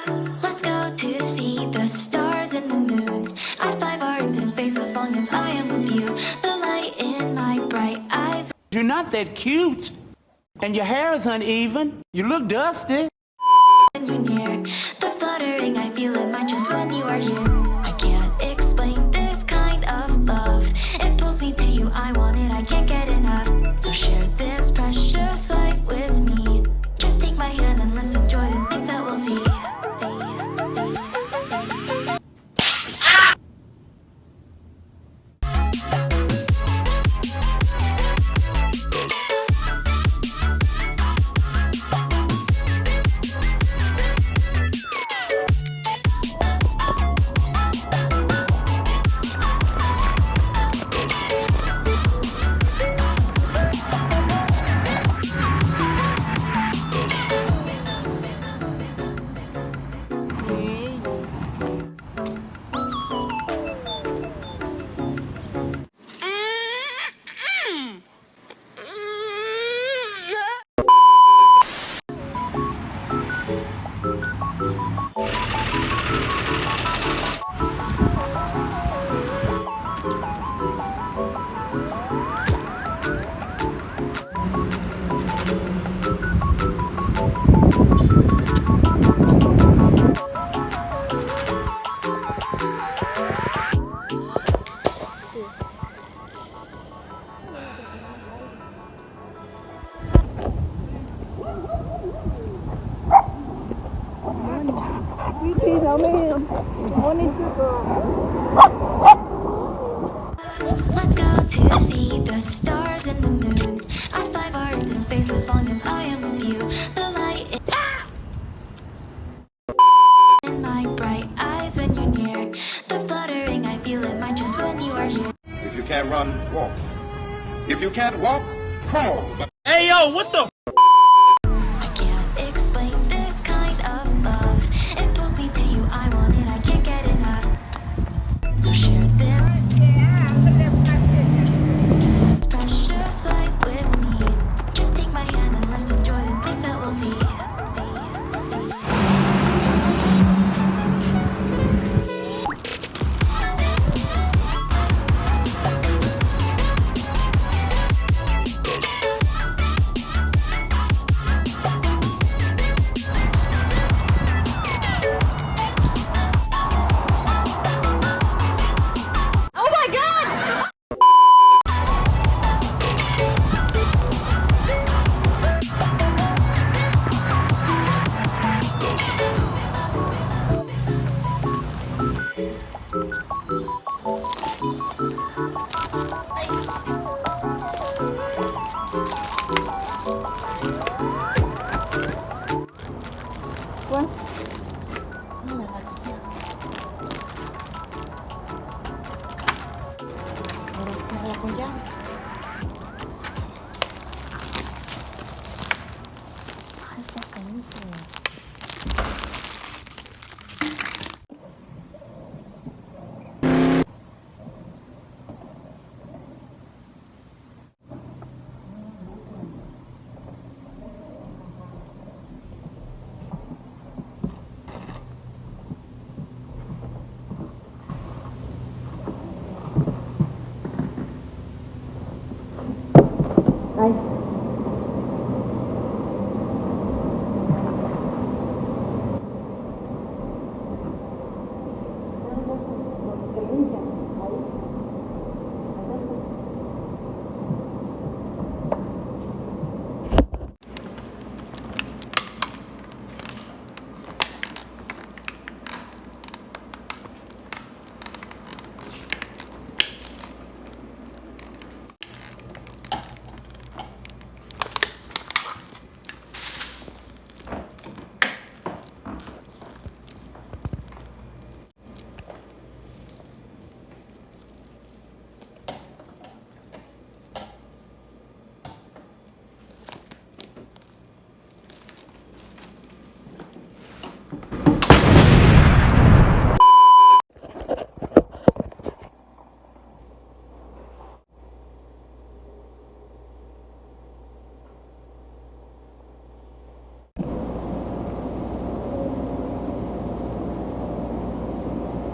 Let's go to see the stars and the moon. I'd fly far into space as long as I am with you. The light in my bright eyes. You're not that cute. And your hair is uneven. You look dusty. When you're near, the fluttering I feel in my chest when you are here. I can't explain this kind of love. It pulls me to you, I want it, I can't get enough. So share this precious light with me. Just take my hand and let's enjoy the things that we'll see. Let's go to see the stars and the moon. I'd fly far into space as long as I am with you. The light in my bright eyes when you're near. The fluttering I feel in my chest when you are here. If you can't run, walk. If you can't walk, crawl. Hey, yo, what the? I can't explain this kind of love. It pulls me to you, I want it, I can't get enough. So share this precious light with me. Just take my hand and let's enjoy the things that we'll see.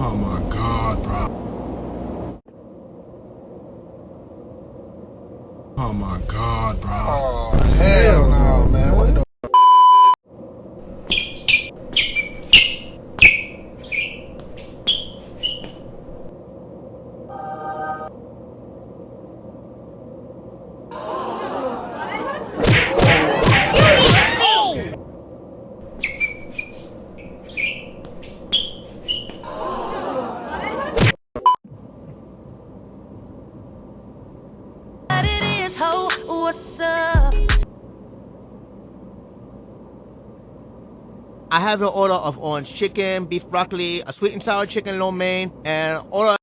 Oh my God, bro. Oh my God, bro. Oh, hell no, man. What the What it is, ho, what's up? I have an order of orange chicken, beef broccoli, a sweet and sour chicken lo mein, and order